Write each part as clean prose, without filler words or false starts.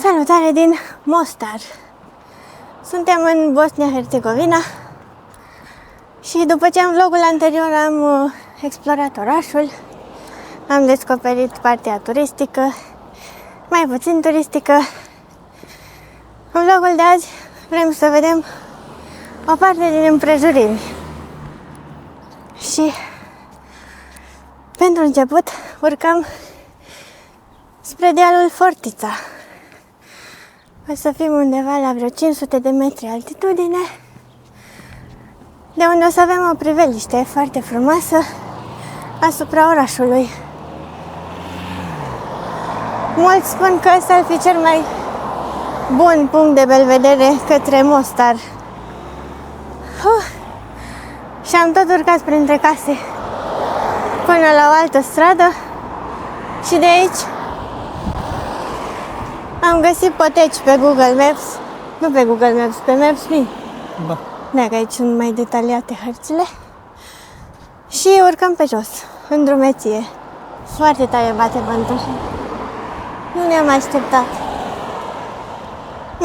Salutare din Mostar! Suntem în Bosnia-Herzegovina și după ce în vlogul anterior am explorat orașul, am descoperit partea turistică, mai puțin turistică. În vlogul de azi vrem să vedem o parte din împrejurimi. Și pentru început urcăm spre dealul Fortița. O să fim undeva la vreo 500 de metri altitudine, de unde o să avem o priveliște foarte frumoasă asupra orașului. Mulți spun că ăsta ar fi cel mai bun punct de belvedere către Mostar. Și am tot urcat printre case până la o altă stradă și de aici am găsit poteci pe Google Maps. Nu pe Google Maps, pe Maps.me. Da. Da, că aici sunt mai detaliate hărțile. Și urcăm pe jos, în drumeție. Foarte tare bate vântul. Nu ne-am așteptat.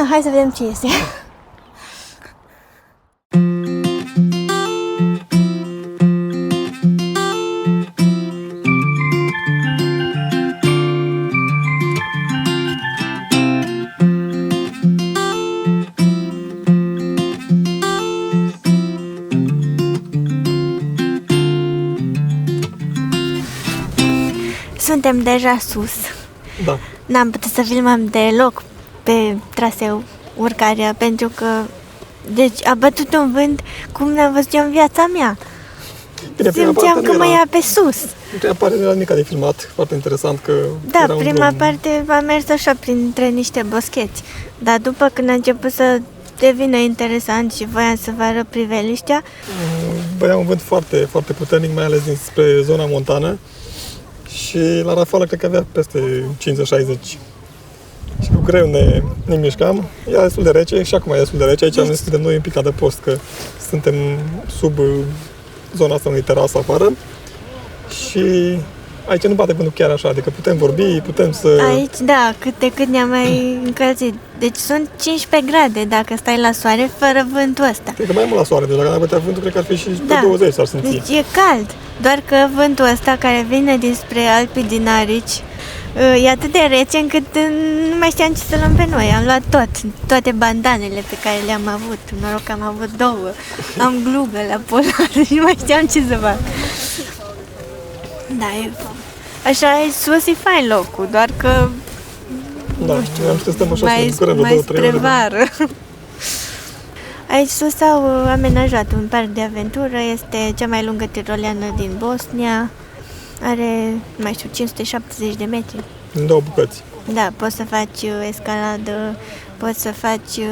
Hai să vedem ce iese. Suntem deja sus. Da. N-am putut să filmăm deloc pe traseu urcarea, pentru că a bătut un vânt cum n-am văzut eu în viața mea. Bine, simțeam că mă ia pe sus. Prima parte nu era nimic de filmat, foarte interesant că Da, era un prima drum. parte a mers așa printre niște boscheți. Dar după când a început să devină interesant și voiam să vă arăt priveliștea, Băia un vânt foarte, foarte puternic, mai ales dinspre zona montană. Și la rafală cred că avea peste 50-60. Și cu greu ne mișcam. Era destul de rece și acum e destul de rece. Aici ne suntem noi un pic adăpost, că suntem sub zona asta unei terase afară. Și aici nu bate vântul chiar așa, adică putem vorbi, putem să... aici, da, cât de cât ne-am mai încălzit. Deci sunt 15 grade dacă stai la soare fără vântul ăsta. Cred că mai mult la soare, deci dacă n-ar bătea vântul, cred că ar fi și pe 20 s-ar simți. Deci e cald, doar că vântul ăsta care vine dinspre Alpii din Arici e atât de rece încât nu mai știam ce să luăm pe noi. Am luat toate bandanele pe care le-am avut. Noroc că am avut 2. Am glugă la polar și nu mai știam ce să fac. Da, așa e sus, e fain locul, doar că Da, nu știu, am să stăm așa mai să ne spre 2-3 ore. vară. Aici sus au amenajat un parc de aventură, este cea mai lungă tiroleană din Bosnia, are, mai știu, 570 de metri. În 2 bucăți. Da, poți să faci escaladă, poți să faci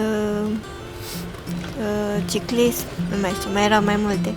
ciclism, nu mai știu, mai erau mai multe.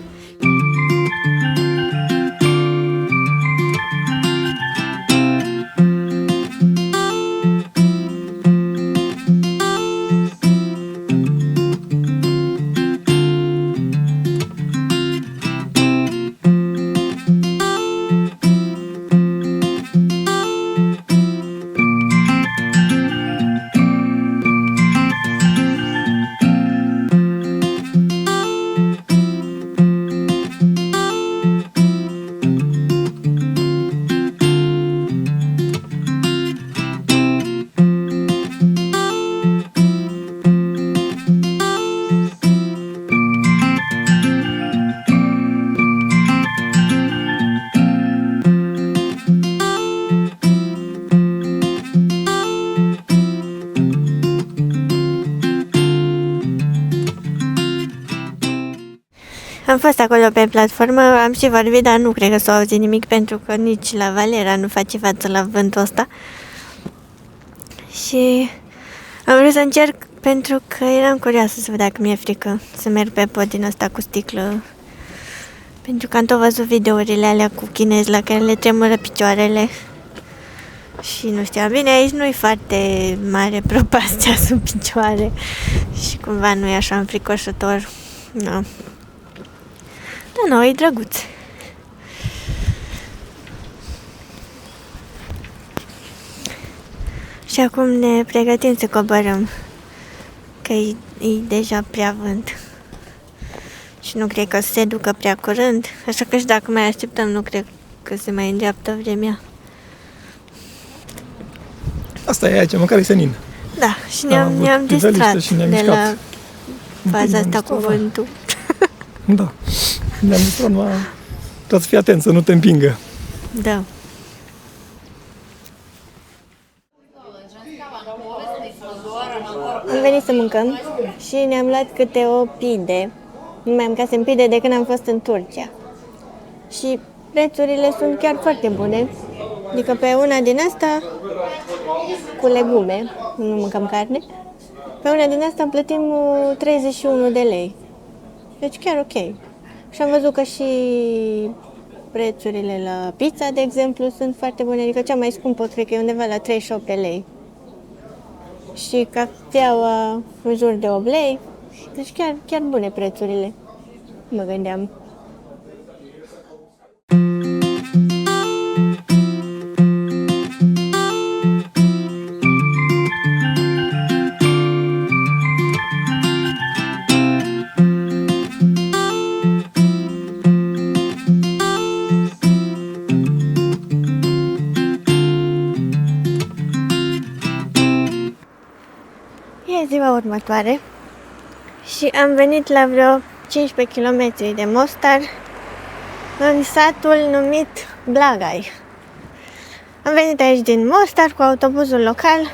Am fost acolo pe platformă, am și vorbit, dar nu cred că s-a auzit nimic, pentru că nici la Valera nu face față la vântul ăsta. Și am vrut să încerc pentru că eram curioasă să văd dacă mi-e frică să merg pe pod din ăsta cu sticlă. Pentru că am tot văzut videourile alea cu chinezi la care le tremură picioarele. Și nu știu, bine, aici nu e foarte mare propastia sub picioare și cumva nu e așa înfricoșător. Nu. Da, nu, e drăguț. Și acum ne pregătim să coborâm, că e deja prea vânt. Și nu cred că se ducă prea curând, așa că și dacă mai așteptăm, nu cred că se mai îndreaptă vremea. Asta e aici, măcar e senin. Da, și ne-am distrat și ne-am de la mișcat. faza asta cu vântul. Da. Ne-am distrat, trebuie să fii atent, să nu te împingă. Da. Am venit să mâncăm și ne-am luat câte o pide. Nu mai mâncasem pide de când am fost în Turcia. Și prețurile sunt chiar foarte bune. Adică pe una din asta, cu legume, nu mâncăm carne, pe una din asta plătim 31 de lei. Deci chiar ok. Și am văzut că și prețurile la pizza, de exemplu, sunt foarte bune. Adică cea mai scumpă, cred că e undeva la 38 de lei. Și cafeaua în jur de 8 lei. Deci chiar bune prețurile, mă gândeam. E ziua următoare și am venit la vreo 15 km de Mostar, în satul numit Blagai. Am venit aici din Mostar cu autobuzul local.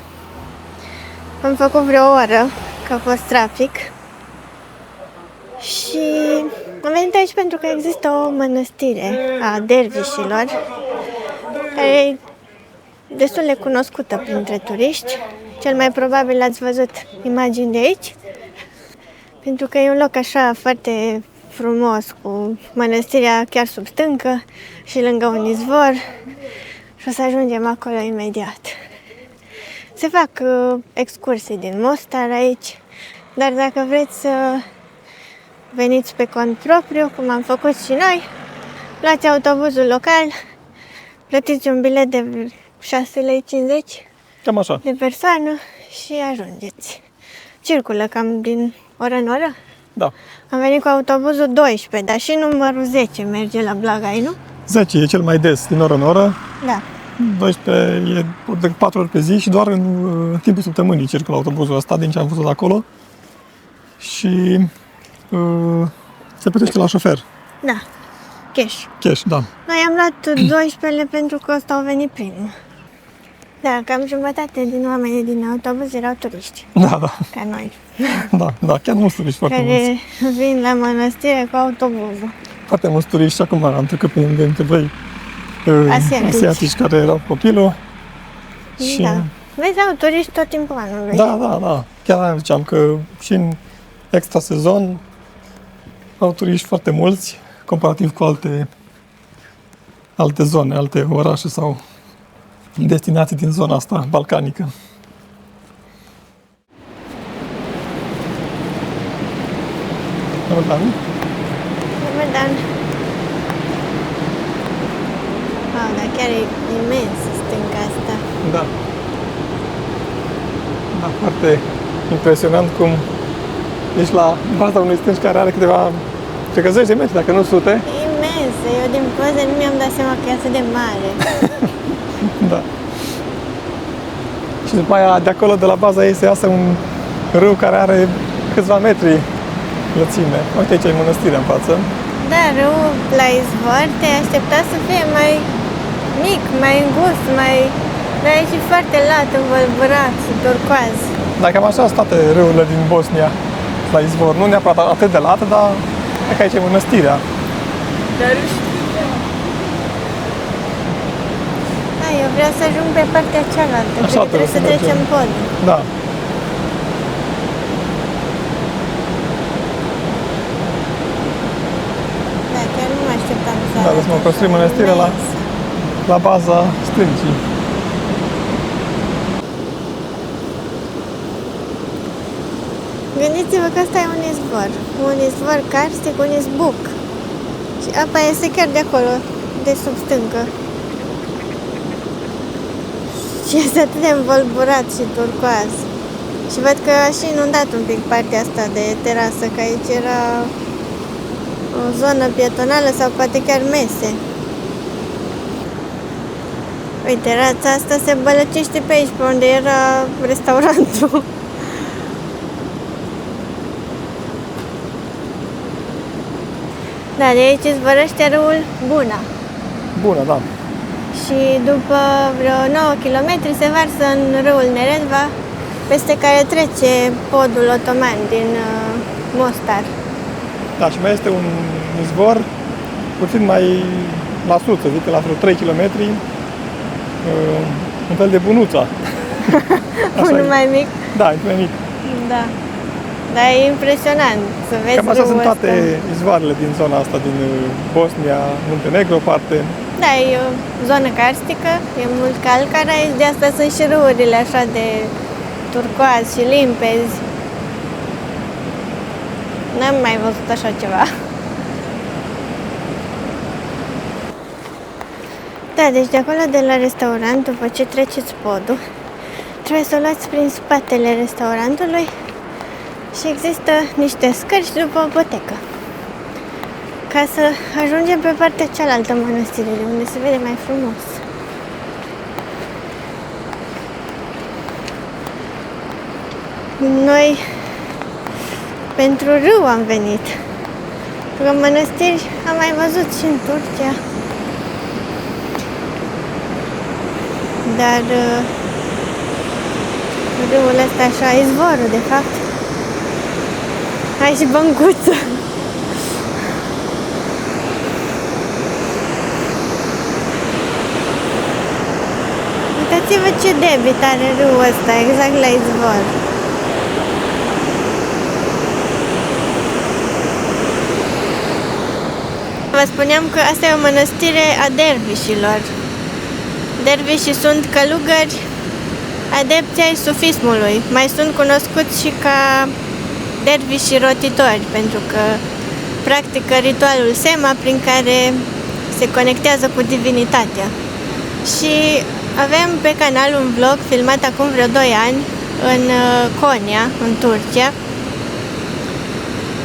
Am făcut vreo oră, că a fost trafic. Și am venit aici pentru că există o mănăstire a dervișilor, care e destul de cunoscută printre turiști. Cel mai probabil ați văzut imagini de aici, pentru că e un loc așa foarte frumos, cu mănăstirea chiar sub stâncă și lângă un izvor, și o să ajungem acolo imediat. Se fac excursii din Mostar aici, dar dacă vreți să veniți pe cont propriu, cum am făcut și noi, luați autobuzul local, plătiți un bilet de 6,50 lei Cam așa. de persoană și ajungeți. Circulă cam din oră în oră. Da. Am venit cu autobuzul 12, dar și numărul 10 merge la Blagai, nu? 10 e cel mai des, din oră în oră. Da. 12 e de 4 ori pe zi și doar în timpul săptămânii circulă autobuzul ăsta, din ce am văzut acolo. Și se plătește la șofer. Da. Cash. Cash, da. Noi am luat 12 pentru că ăsta au venit primul. Da, cam jumătate din oamenii din autobuz erau turiști, Da, da. ca noi, Da, chiar mulți turiști, foarte mulți. care vin la mănăstire cu autobuzul. Foarte mulți turiști și acum am trecut pe lângă între voi asiatici care erau copilul. Și Da. Vezi, au turiști tot timpul anului. da. Chiar aia ziceam că și în extra sezon au turiști foarte mulți, comparativ cu alte zone, alte orașe sau destinații din zona asta balcanică. Ramadan. Ramadan. Wow, dar chiar e imens stânga asta. Da. Da, foarte impresionant cum ești la baza unui stânci care are câteva, cred că 10 de metri, dacă nu sute. E imensă. Eu din poze nu mi-am dat seama că e atât de mare. Da. Și după aia, de acolo, de la baza ei, se iasă un râu care are câțiva metri lățime. Uite, aici e mănăstirea în față. Da, râul la izvor te aștepta să fie mai mic, mai îngust, mai... Dar e și foarte lat, învălburat și turcoaz. Dar cam așa sunt toate râurile din Bosnia la izvor. Nu neapărat atât de lată, dar cred că aici e mănăstirea. Da, eu vreau să ajung pe partea cealaltă, Așa că trebuie să trecem podul. Da. Da, chiar nu mă așteptam să Da, deci mă construim mănăstirea la baza stâncii. Gândiți-vă că ăsta e un izvor karstic, un izbuc. Și apa iese chiar de acolo, de sub stâncă. Și este atât de învolburat și turcoaz. Și văd că a și inundat un pic partea asta de terasă, că aici era o zonă pietonală sau poate chiar mese. Uite, rața asta se bălăcește pe aici, pe unde era restaurantul. Da, de aici izvorăște râul Buna. Bună, da. Și după vreo 9 km se varsă în râul Neretva, peste care trece podul otoman din Mostar. Da, și mai este un izvor puțin mai la sud, să zic, la vreo 3 km, un fel de Bunuța. Unul mai mic? Da, e mai mic. Da. Dar e impresionant să vezi Cam așa râul sunt toate ăsta. izvoarele din zona asta, din Bosnia, Muntenegro, parte. Da, e o zonă karstică, e mult calcar aici, de asta sunt și râurile așa de turcoaz și limpezi. N-am mai văzut așa ceva. Da, deci de acolo de la restaurant, după ce treceți podul, trebuie să o luați prin spatele restaurantului și există niște scări și după o potecă. Ca să ajungem pe partea cealaltă a mănăstirii, unde se vede mai frumos. Noi pentru râu am venit. Pentru că mănăstiri am mai văzut și în Turcia. Dar râul ăsta așa, izvorul de fapt. Ai și băncuță. Uitați-vă ce debit are râul ăsta, exact la izvor. Vă spuneam că asta e o mănăstire a dervișilor. Dervișii sunt călugări adepți ai sufismului. Mai sunt cunoscuți și ca dervișii rotitori, pentru că practică ritualul Sema, prin care se conectează cu divinitatea. Și avem pe canal un vlog filmat acum vreo 2 ani în Konya, în Turcia.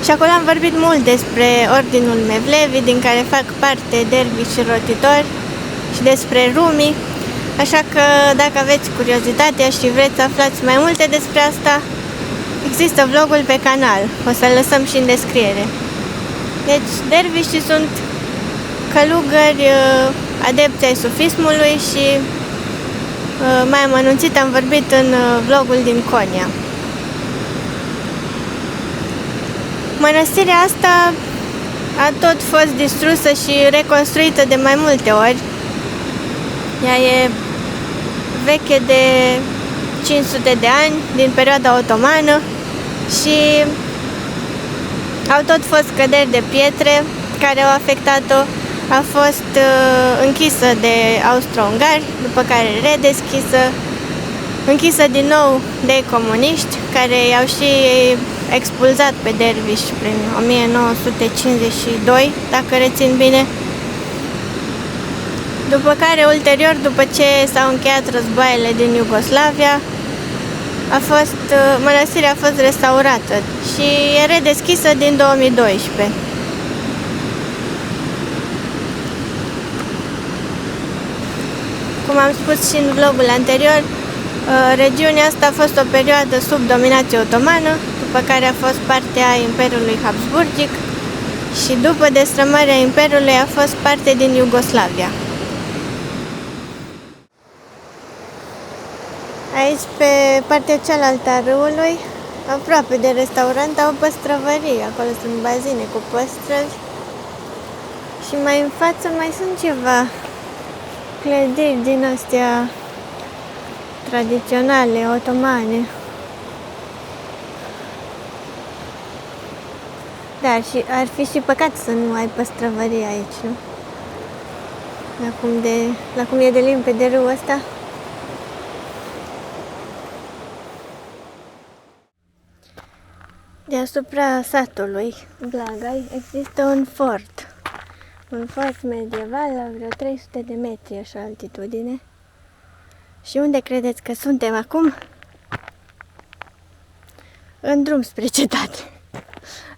Și acolo am vorbit mult despre ordinul Mevlevi, din care fac parte derviși rotitori, și despre Rumi. Așa că dacă aveți curiozitatea și vreți să aflați mai multe despre asta, există vlogul pe canal. O să-l lăsăm și în descriere. Deci, dervișii sunt călugări adepți ai sufismului și mai amănunțit am vorbit în vlogul din Konya. Mănăstirea asta a tot fost distrusă și reconstruită de mai multe ori. Ea e veche de 500 de ani, din perioada otomană, și au tot fost căderi de pietre care au afectat-o. A fost închisă de austro-ungari, după care redeschisă, închisă din nou de comuniști, care i-au și expulzat pe derviși prin 1952, dacă rețin bine. După care, ulterior, după ce s-au încheiat războaiele din Iugoslavia, mănăstirea a fost restaurată și e redeschisă din 2012. Cum am spus și în vlogul anterior, regiunea asta a fost o perioadă sub dominație otomană, după care a fost parte a Imperiului Habsburgic și după destrămarea Imperiului a fost parte din Iugoslavia. Aici, pe partea cealaltă a râului, aproape de restaurant, au păstrăvării. Acolo sunt bazine cu păstrăvi. Și mai în față mai sunt ceva clădiri din astea tradiționale, otomane. Da, și ar fi și păcat să nu ai păstrăvării aici, nu? La cum e de limpede râul ăsta. Deasupra satului Blagai există un fort medieval la vreo 300 de metri așa altitudine, Și unde credeți că suntem acum? În drum spre cetate.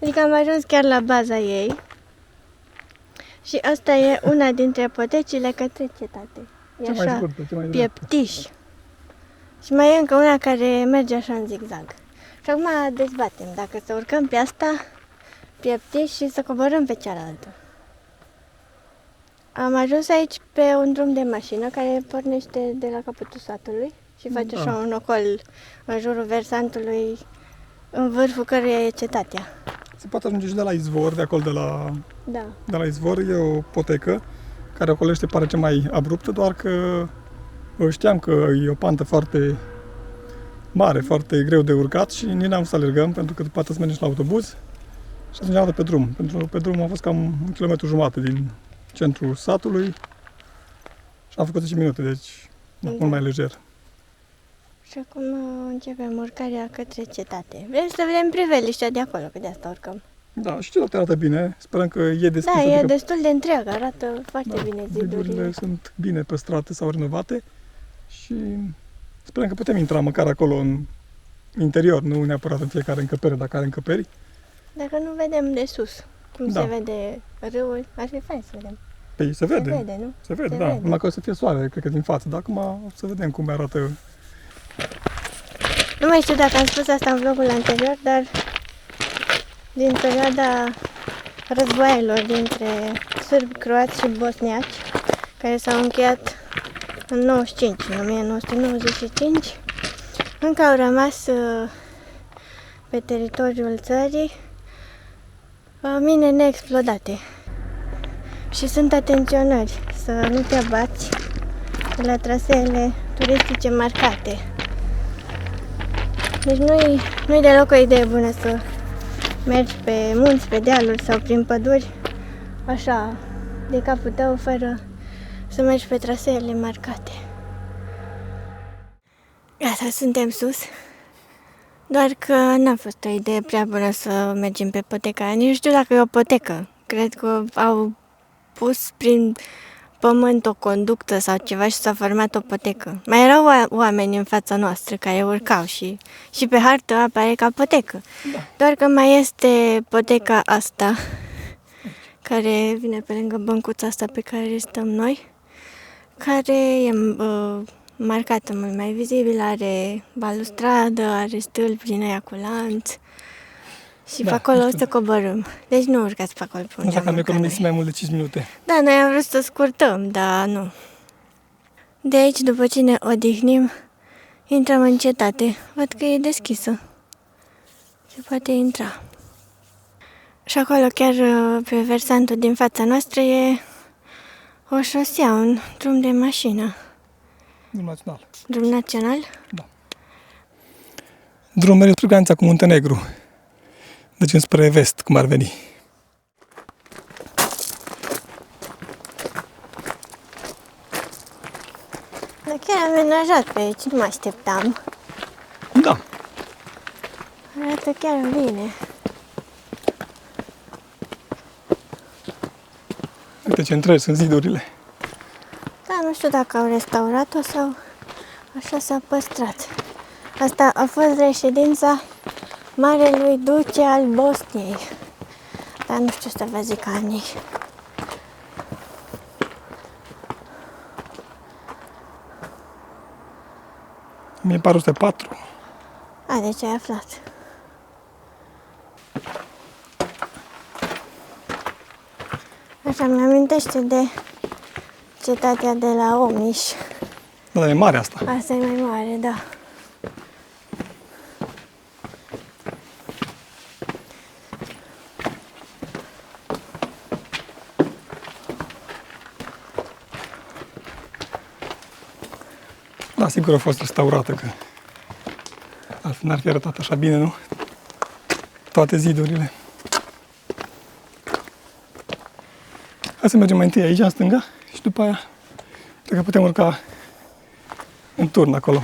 Adică am ajuns chiar la baza ei. Și asta e una dintre potecile către cetate. E Ce mai așa, scurtă, ce mai pieptiș. Și mai e încă una care merge așa în zigzag. Și acum dezbatem dacă să urcăm pe asta, pieptiș, și să coborâm pe cealaltă. Am ajuns aici pe un drum de mașină care pornește de la capătul satului și face așa un ocol în jurul versantului, în vârful căruia e cetatea. Se poate ajunge și de la izvor, de acolo Da. de la izvor, e o potecă care ocolește, pare cea mai abruptă, doar că știam că e o pantă foarte mare, foarte greu de urcat și nici n-am să alergăm, pentru că după aceea să mergem și la autobuz și ajungeam de pe drum. Pentru că pe drum a fost cam 1,5 km din centrul satului și am făcut 10 minute, deci mult mai lejer. Și acum începem urcarea către cetate. Vrem să vedem priveliștea de acolo, că de asta urcăm. Da, și cetatea arată bine, sperăm că e deschisă. Da, e adică, destul de întreagă, arată foarte bine zidurile. zidurile sunt bine păstrate sau renovate și sperăm că putem intra măcar acolo în interior, nu neapărat în fiecare încăpere, dacă are încăperi. Dacă nu vedem de sus, cum Da. se vede râul, ar fi fain să vedem. Păi se vede. Se vede, nu? Se vede, Se da. vede. Numai că o să fie soare, cred că din față, dar acum o să vedem cum arată. Nu mai știu dacă am spus asta în vlogul anterior, dar din perioada războaielor dintre sârbi, croați și bosniaci, care s-au încheiat în 95, în 1995, încă au rămas pe teritoriul țării mine neexplodate. Și sunt atenționări să nu te abați de la traseele turistice marcate. Deci nu-i deloc o idee bună să mergi pe munți, pe dealuri sau prin păduri, așa, de capul tău, fără să mergi pe traseele marcate. Gata, suntem sus. Doar că n-a fost o idee prea bună să mergem pe poteca aia. Nici nu știu dacă e o potecă. Cred că au pus prin pământ o conductă sau ceva și s-a format o potecă. Mai erau oameni în fața noastră care urcau și pe hartă apare ca potecă. Da. Doar că mai este poteca asta, care vine pe lângă băncuța asta pe care stăm noi, care e marcată mult mai vizibil, are balustradă, are stâlpi din aia cu lanț și Da, pe acolo nu o știu. să coborâm. Deci nu urcați pe acolo pe Nu unde știu am că am urcat economisit noi. mai mult de 5 minute. Da, noi am vrut să scurtăm, dar nu. De aici, după ce ne odihnim, intrăm în cetate. Văd că e deschisă. Se poate intra. Și acolo, chiar pe versantul din fața noastră, e o șosea, un drum de mașină. Drum național. Drum național? Drum mereu spre granița cu Muntenegru. Deci înspre vest, cum ar veni. Dar chiar am amenajat pe aici, nu mă așteptam. Da. Arată chiar bine. Uite ce întregi sunt zidurile. Da, nu știu dacă au restaurat-o sau așa s-a păstrat. Asta a fost reședința Marelui Duce al Bosniei. Dar nu știu să vă zic anii. În 1404. A, deci ai aflat. Așa mi amintește de cetatea de la Omiș. Da, dar e mare asta. Asta e mai mare, da. Da, sigur a fost restaurată, că altfel n-ar fi arătat așa bine, nu? Toate zidurile. Hai să mergem mai întâi aici, în stânga, și după aia cred că putem urca în turn acolo.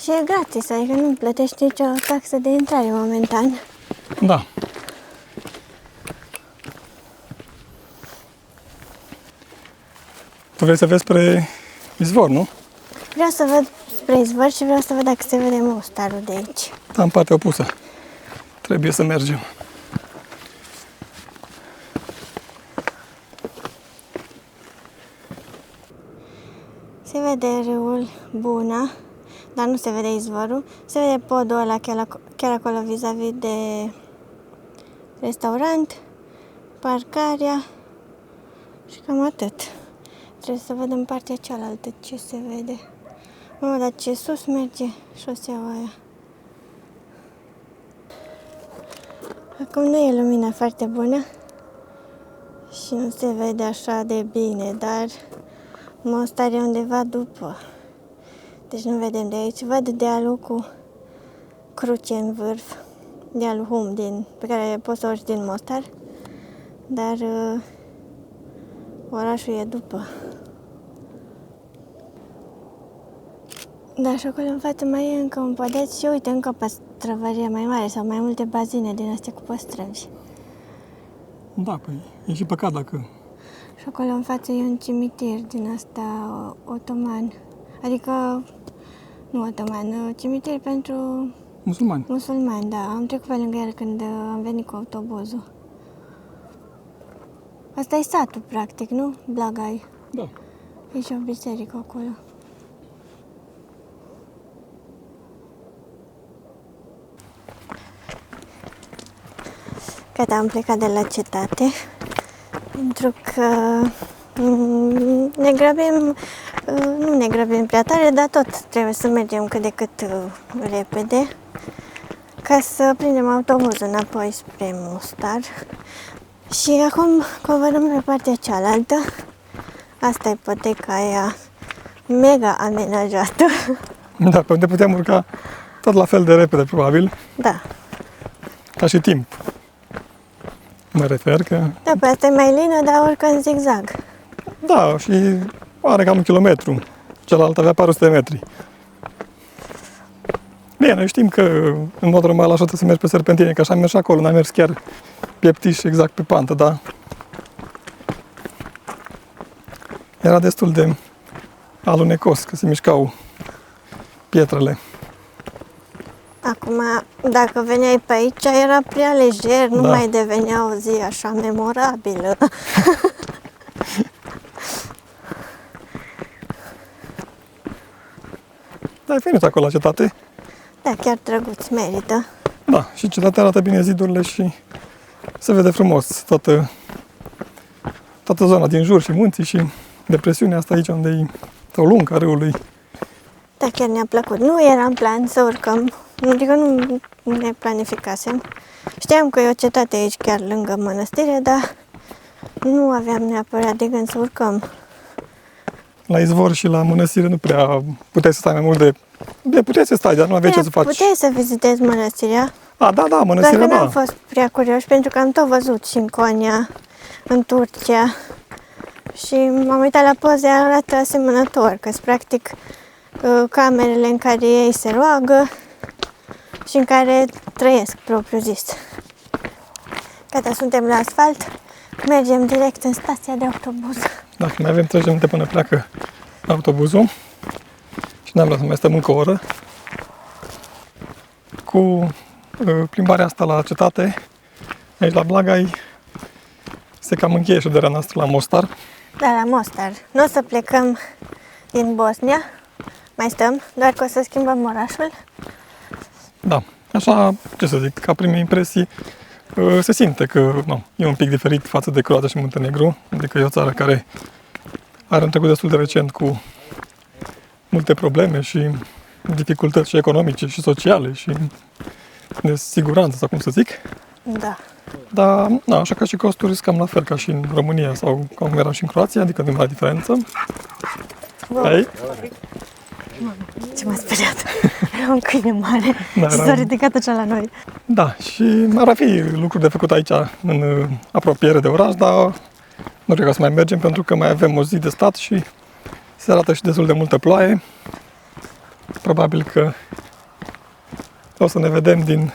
Și e gratis, adică nu plătești nicio taxă de intrare momentan. Da. Tu vrei să vezi spre izvor, nu? Vreau să văd spre izvor și vreau să văd dacă se vede Mostarul de aici. Da, în partea opusă. Trebuie să mergem. Se vede râul Buna, dar nu se vede izvorul. Se vede podul ăla chiar acolo vis-a-vis de restaurant, parcarea și cam atât. Trebuie să vedem partea cealaltă ce se vede. Mamă, dar ce sus merge șoseaua aia. Acum nu e lumina foarte bună și nu se vede așa de bine, dar Mostar e undeva după. Deci nu vedem de aici. Văd dealul cu cruce în vârf, dealul Hum pe care poți să urci din Mostar, dar orașul e după. Da, și acolo în față mai e încă un podeț și uite, încă o păstrăvărie mai mare sau mai multe bazine din astea cu păstrăvi. Da, păi e și păcat dacă... Și acolo în față e un cimitir din asta otoman. Adică, nu otoman, cimitir pentru Musulmani. musulmani, da. Am trecut pe lângă el când am venit cu autobuzul. Asta e satul, practic, nu? Blagai. Da. E și o biserică acolo. Gata, am plecat de la cetate, pentru că ne grăbim, nu ne grăbim prea tare, dar tot trebuie să mergem cât de cât repede, ca să prindem autobuzul înapoi spre Mostar. Și acum coborâm pe partea cealaltă. Asta e poteca aia mega amenajată. Da, pe unde puteam urca tot la fel de repede, probabil, Da. ca și timp. Mă refer că... Da, pe asta e mai lină, dar urcă în zigzag. Da, și are cam 1 kilometru. Celălalt avea 400 de metri. Bine, noi știm că în mod normal așa trebuie să mergi pe serpentine, că așa am mers și acolo, n-am mers chiar pieptiș exact pe pantă, dar era destul de alunecos, că se mișcau pietrele. Acum, dacă veneai pe aici, era prea lejer, nu Da. mai devenea o zi așa memorabilă. Dar ai venit acolo la cetate? Da, chiar drăguț, merită. Da, și cetatea arată bine zidurile și se vede frumos toată zona din jur și munții și depresiunea asta aici unde e sau lunga râului. Da, chiar ne-a plăcut. Nu era în plan să urcăm, adică nu ne planificasem. Știam că e o cetate aici chiar lângă mănăstire, dar nu aveam neapărat de gând să urcăm. La izvor și la mănăstire nu prea puteai să stai mai mult de puteai să stai, dar nu aveai ce să faci. Puteai să vizitezi mănăstirea, Da, doar că mănăstirea, n-am da. fost prea curioși, pentru că am tot văzut și în Konya, în Turcia. Și m-am uitat la poze, arată asemănător, că sunt practic camerele în care ei se roagă și în care trăiesc, propriu zis. Gata, suntem la asfalt, mergem direct în stația de autobuz. Da, mai avem 30 minute până pleacă autobuzul și n-am vrea să mai stăm încă o oră. Cu plimbarea asta la cetate, aici la Blagai, se cam încheie șederea noastră la Mostar. Da, la Mostar. Nu o să plecăm din Bosnia, mai stăm, doar că o să schimbăm orașul. Da, așa, ce să zic, ca prime impresii, se simte că e un pic diferit față de Croația și Muntenegru, adică e o țară care are un trecut destul de recent cu multe probleme și dificultăți și economice și sociale și de siguranță, sau cum să zic. Da. Dar, așa ca și costuri, sunt cam la fel ca și în România sau cum era și în Croația, adică nu e mare diferență. Hai. Ce m-a speriat. Era un câine mare Da, și s-a ridicat așa la noi. Da, și ar fi lucruri de făcut aici în apropiere de oraș, dar nu cred că o să mai mergem pentru că mai avem o zi de stat și se arată și destul de multă ploaie. Probabil că o să ne vedem din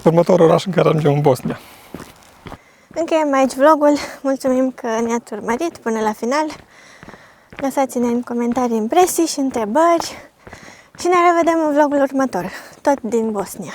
următorul oraș în care ajungem în Bosnia. Încheiem aici vlogul. Mulțumim că ne-ați urmărit până la final. Lăsați-ne în comentarii impresii și întrebări. Și ne revedem în vlogul următor, tot din Bosnia.